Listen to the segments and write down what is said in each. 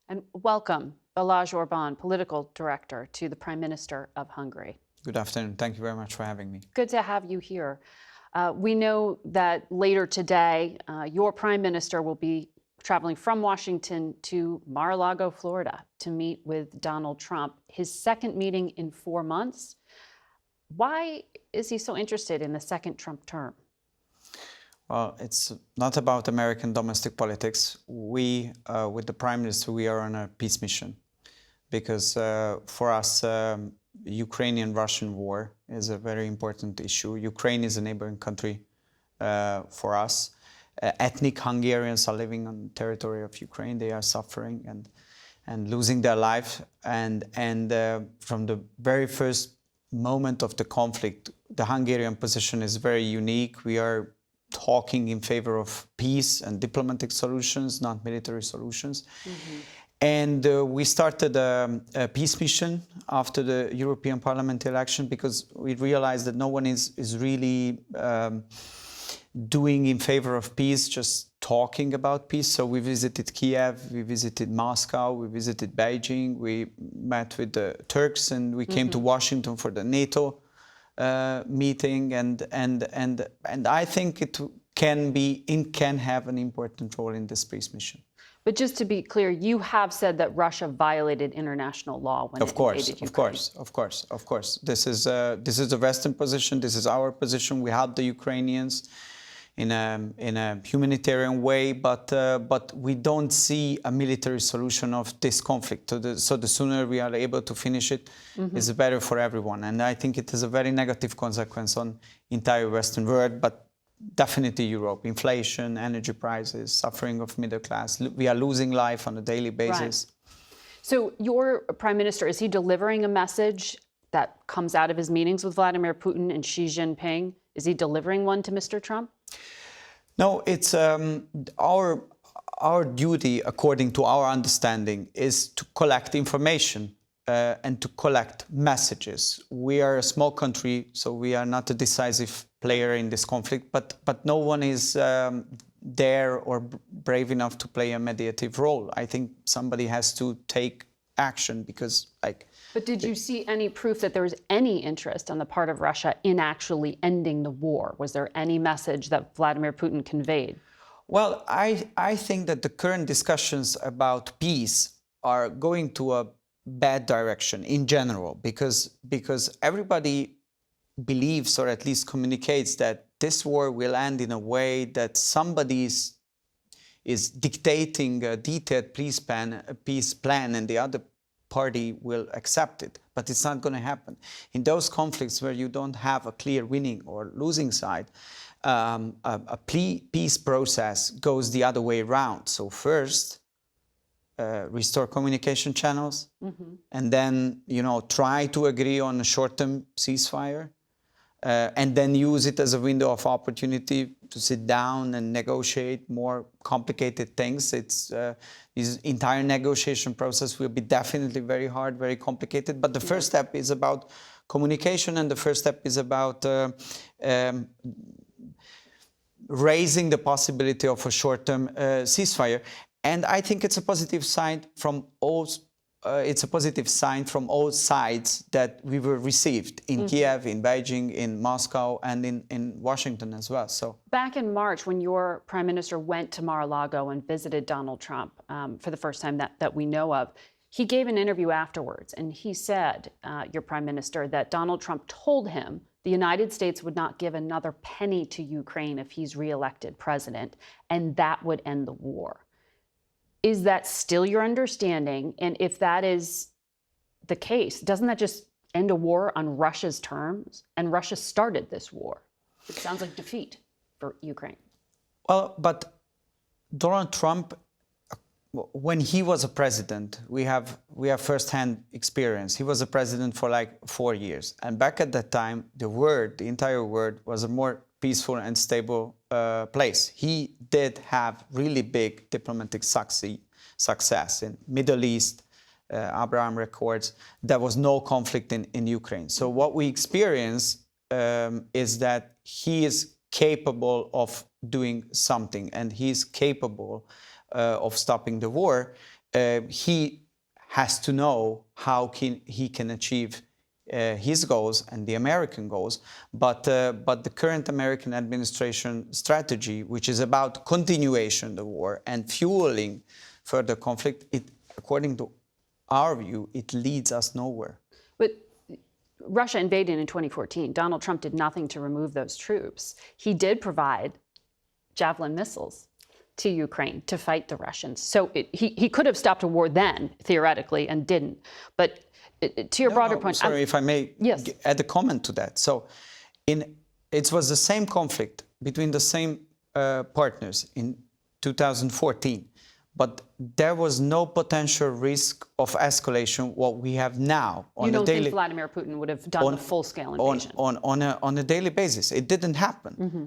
And welcome, Balázs Orbán, political director to the Prime Minister of Hungary. Good afternoon. Thank you very much for having me. Good to have you here. We know that later today, your Prime Minister will be traveling from Washington to Mar-a-Lago, Florida, to meet with Donald Trump, his second meeting in 4 months. Why is he so interested in the second Trump term? Well, it's not about American domestic politics. We, with the Prime Minister, we are on a peace mission because for us, Ukrainian-Russian war is a very important issue. Ukraine is a neighboring country for us. Ethnic Hungarians are living on the territory of Ukraine. They are suffering and losing their life. And from the very first moment of the conflict, the Hungarian position is very unique. We are talking in favor of peace and diplomatic solutions, not military solutions. Mm-hmm. And we started a peace mission after the European Parliament election because we realized that no one is really doing in favor of peace, just talking about peace. So we visited Kiev, we visited Moscow, we visited Beijing, we met with the Turks, and we came to Washington for the NATO meeting, and I think it can have an important role in this peace mission. But just to be clear, you have said that Russia violated international law when it invaded Ukraine. Of course. This is the Western position. This is our position. We help the Ukrainians in a humanitarian way, but we don't see a military solution of this conflict. So the sooner we are able to finish it, is better for everyone. And I think it has a very negative consequence on entire Western world, but definitely Europe. Inflation, energy prices, suffering of middle class. We are losing life on a daily basis. Right. So your Prime Minister, is he delivering a message that comes out of his meetings with Vladimir Putin and Xi Jinping? Is he delivering one to Mr. Trump? No, it's our duty, according to our understanding, is to collect information and to collect messages. We are a small country, so we are not a decisive player in this conflict, but no one is there or brave enough to play a mediative role. I think somebody has to take action because, like... But did you see any proof that there was any interest on the part of Russia in actually ending the war? Was there any message that Vladimir Putin conveyed? Well, I think that the current discussions about peace are going to a bad direction in general, because everybody believes, or at least communicates, that this war will end in a way that somebody is dictating a detailed peace plan, and the other party will accept it. But it's not going to happen. In those conflicts where you don't have a clear winning or losing side, a peace process goes the other way around. So first, restore communication channels, and then, try to agree on a short-term ceasefire, and then use it as a window of opportunity to sit down and negotiate more complicated things. This entire negotiation process will be definitely very hard, very complicated. But the first step is about communication, and the first step is about raising the possibility of a short-term ceasefire. And I think it's a positive sign from all. It's a positive sign from all sides that we were received in Kiev, in Beijing, in Moscow, and in Washington as well. So back in March, when your Prime Minister went to Mar-a-Lago and visited Donald Trump for the first time that we know of, he gave an interview afterwards, and he said, your Prime Minister, that Donald Trump told him the United States would not give another penny to Ukraine if he's reelected president, and that would end the war. Is that still your understanding? And if that is the case, doesn't that just end a war on Russia's terms? And Russia started this war. It sounds like defeat for Ukraine. Well, but Donald Trump, when he was a president, we have first-hand experience. He was a president for like 4 years. And back at that time, the entire world was a more peaceful and stable place. He did have really big diplomatic success in Middle East, Abraham Accords. There was no conflict in Ukraine. So what we experience is that he is capable of doing something, and he's capable of stopping the war. he has to know how he can achieve his goals and the American goals, but the current American administration strategy, which is about continuation of the war and fueling further conflict, according to our view, it leads us nowhere. But Russia invaded in 2014. Donald Trump did nothing to remove those troops. He did provide Javelin missiles to Ukraine to fight the Russians. So he could have stopped a war then, theoretically, and didn't. But to your broader point... Sorry, if I may add a comment to that. So it was the same conflict between the same partners in 2014, but there was no potential risk of escalation what we have now. You don't think Vladimir Putin would have done a full-scale invasion? On a daily basis. It didn't happen. Mm-hmm.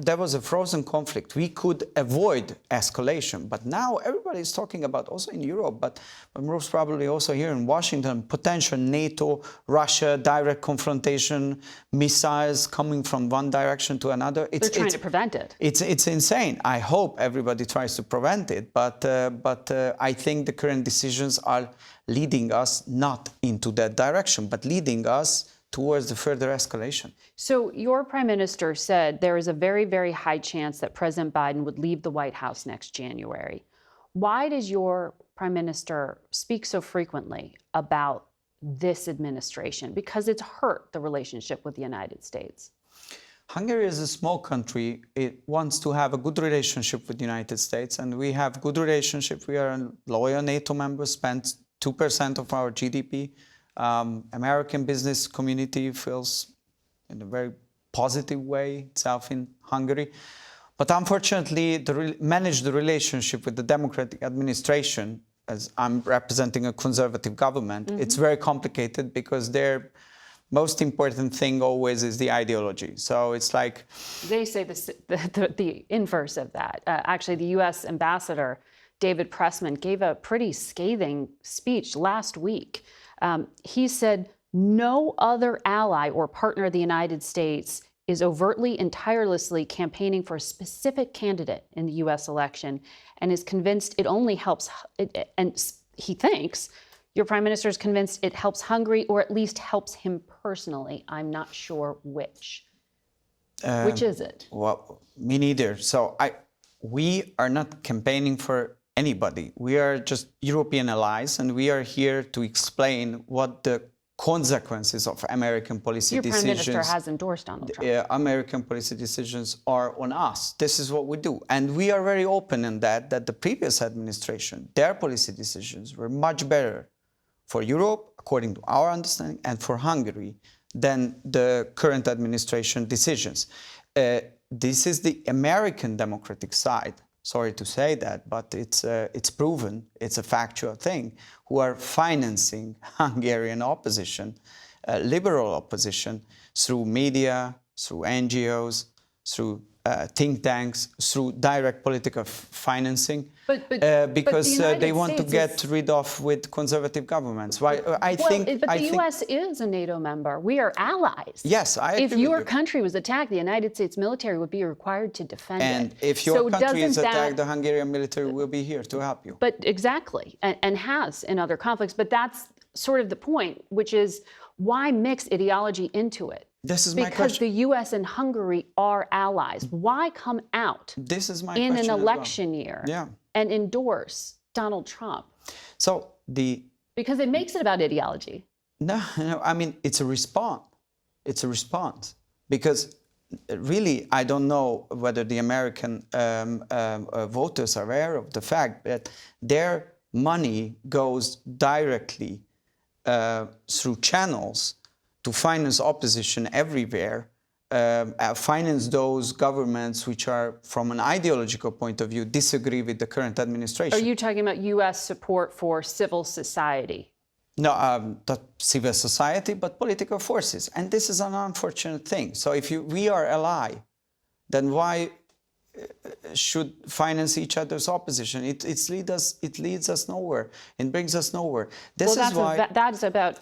That was a frozen conflict. We could avoid escalation. But now everybody is talking about, also in Europe, but most probably also here in Washington, potential NATO-Russia direct confrontation, missiles coming from one direction to another. They're trying to prevent it. It's insane. I hope everybody tries to prevent it, but I think the current decisions are leading us not into that direction, but leading us towards the further escalation. So your prime minister said there is a very, very high chance that President Biden would leave the White House next January. Why does your prime minister speak so frequently about this administration? Because it's hurt the relationship with the United States. Hungary is a small country. It wants to have a good relationship with the United States, and we have good relationship. We are a loyal NATO member, spent 2% of our GDP. American business community feels in a very positive way itself in Hungary. But unfortunately, manage the relationship with the Democratic administration, as I'm representing a conservative government, it's very complicated because their most important thing always is the ideology. So it's like... They say the inverse of that. Actually, the U.S. ambassador, David Pressman, gave a pretty scathing speech last week. He said, no other ally or partner of the United States is overtly and tirelessly campaigning for a specific candidate in the U.S. election and is convinced it only helps, and he thinks, your prime minister is convinced it helps Hungary, or at least helps him personally. I'm not sure which. Which is it? Well, me neither. So we are not campaigning for anybody. We are just European allies, and we are here to explain what the consequences of American policy decisions... Your prime minister has endorsed Donald Trump. American policy decisions are on us. This is what we do. And we are very open in that the previous administration, their policy decisions were much better for Europe, according to our understanding, and for Hungary than the current administration decisions. This is the American democratic side, sorry to say that, but it's proven, it's a factual thing, who are financing Hungarian opposition, liberal opposition, through media, through NGOs, through think tanks, through direct political financing, because they want to get rid of with conservative governments. I think the U.S. is a NATO member. We are allies. Yes, I agree. If your country was attacked, the United States military would be required to defend it. And if your country is attacked, the Hungarian military will be here to help you. But exactly, and has in other conflicts. But that's sort of the point, which is why mix ideology into it? This is my question. Because the U.S. and Hungary are allies. Why come out in an election year and endorse Donald Trump? So because it makes it about ideology. No, I mean, it's a response. It's a response. Because really, I don't know whether the American voters are aware of the fact that their money goes directly through channels to finance opposition everywhere, finance those governments which are, from an ideological point of view, disagree with the current administration. Are you talking about U.S. support for civil society? No, not civil society, but political forces. And this is an unfortunate thing. So if we are ally, then why should finance each other's opposition? It leads us nowhere. It brings us nowhere. That's about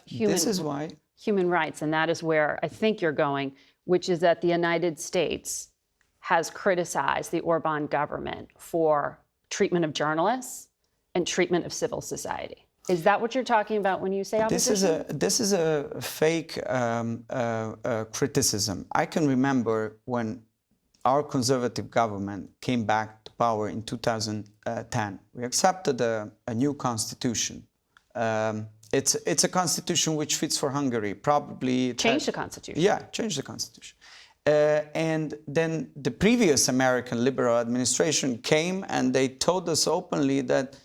human rights, and that is where I think you're going, which is that the United States has criticized the Orbán government for treatment of journalists and treatment of civil society. Is that what you're talking about when you say opposition? This is a fake criticism. I can remember when our conservative government came back to power in 2010. We accepted a new constitution. It's a constitution which fits for Hungary. Probably Change the constitution. Yeah, change the constitution. And then the previous American liberal administration came and they told us openly that,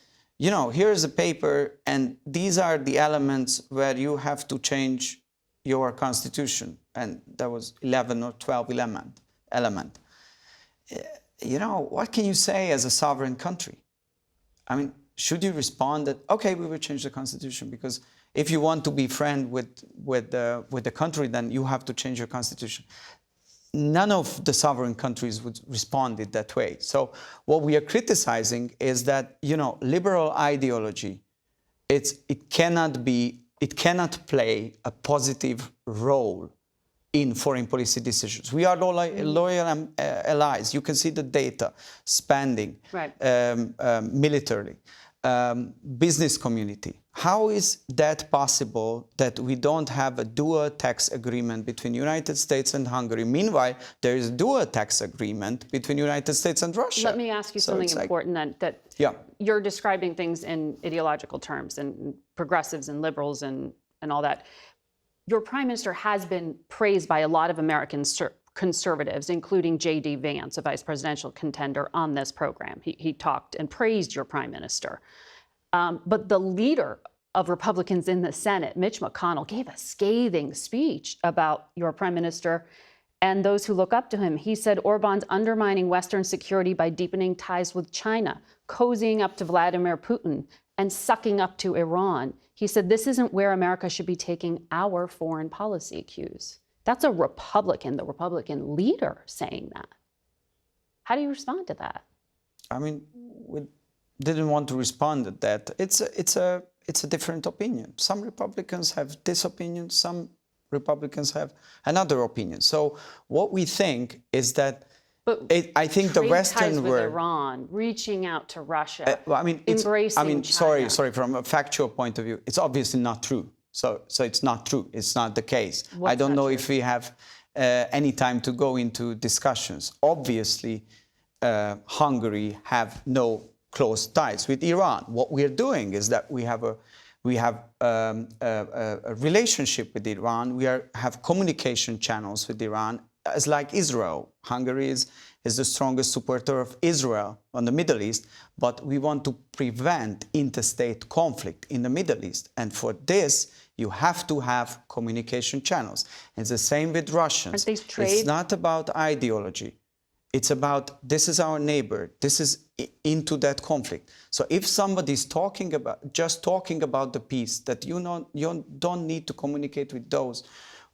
you know, here's a paper and these are the elements where you have to change your constitution. And that was 11 or 12 element. You know, what can you say as a sovereign country? I mean, should you respond that, okay, we will change the constitution? Because if you want to be friend with the country, then you have to change your constitution. None of the sovereign countries would respond it that way. So what we are criticizing is that, you know, liberal ideology, it cannot play a positive role in foreign policy decisions. We are loyal allies. You can see the data, spending, right. Militarily, business community. How is that possible that we don't have a dual tax agreement between the United States and Hungary? Meanwhile, there is a dual tax agreement between the United States and Russia. Let me ask you something important then, that you're describing things in ideological terms and progressives and liberals and all that. Your prime minister has been praised by a lot of American conservatives, including J.D. Vance, a vice presidential contender, on this program. He talked and praised your prime minister. But the leader of Republicans in the Senate, Mitch McConnell, gave a scathing speech about your prime minister and those who look up to him. He said Orbán's undermining Western security by deepening ties with China, cozying up to Vladimir Putin, and sucking up to Iran. He said this isn't where America should be taking our foreign policy cues. That's a Republican, the Republican leader, saying that. How do you respond to that? I mean, we didn't want to respond to that. It's a different opinion. Some Republicans have this opinion, some Republicans have another opinion. So what we think is that I think the Western ties with world, Iran, reaching out to Russia, well, I mean, embracing China. sorry, from a factual point of view, it's obviously not true. So it's not true. It's not the case. I don't know if we have any time to go into discussions. Obviously, Hungary have no close ties with Iran. What we are doing is that we have a relationship with Iran. We have communication channels with Iran, as like Israel. Hungary is the strongest supporter of Israel on the Middle East, but we want to prevent interstate conflict in the Middle East. And for this, you have to have communication channels. It's the same with Russians. It's not about ideology. It's about, this is our neighbor. This is into that conflict. So if somebody's just talking about the peace, that you don't need to communicate with those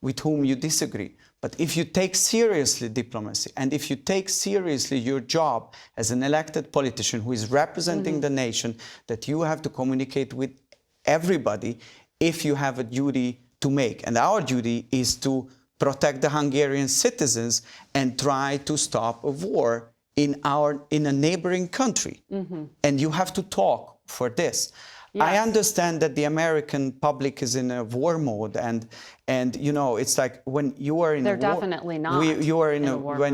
with whom you disagree. But if you take seriously diplomacy, and if you take seriously your job as an elected politician who is representing the nation, that you have to communicate with everybody if you have a duty to make. And our duty is to protect the Hungarian citizens and try to stop a war in a neighboring country. And you have to talk for this. Yes. I understand that the American public is in a war mode, and you know, it's like when you are in a war. They're definitely not. When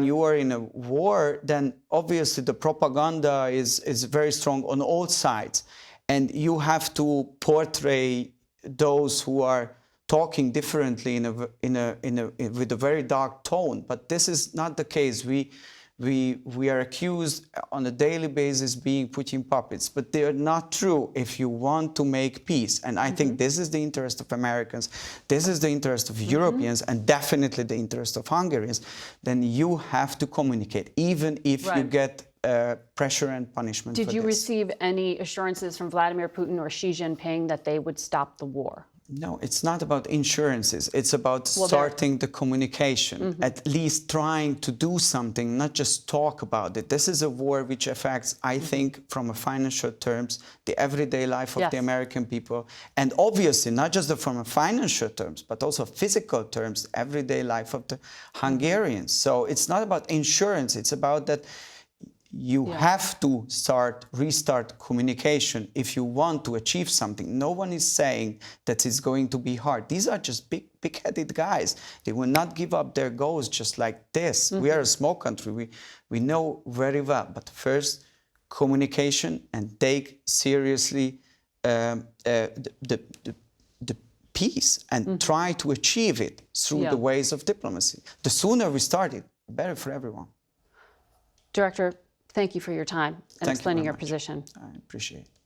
you are in a war, then obviously the propaganda is very strong on all sides, and you have to portray those who are talking differently with a very dark tone. But this is not the case. We are accused on a daily basis being Putin puppets, but they are not true if you want to make peace. And I think this is the interest of Americans, this is the interest of Europeans, and definitely the interest of Hungarians. Then you have to communicate, even if you get pressure and punishment. Did you receive any assurances from Vladimir Putin or Xi Jinping that they would stop the war? No, it's not about insurances. It's about starting the communication, at least trying to do something, not just talk about it. This is a war which affects, I think, from a financial terms, the everyday life of the American people. And obviously, not just from a financial terms, but also physical terms, everyday life of the Hungarians. So it's not about insurance. It's about that you have to restart communication if you want to achieve something. No one is saying that it's going to be hard. These are just big-headed guys. They will not give up their goals just like this. We are a small country. We know very well. But first, communication, and take seriously the peace and try to achieve it through the ways of diplomacy. The sooner we start it, the better for everyone. Director, thank you for your time and explaining your much. position. I appreciate it.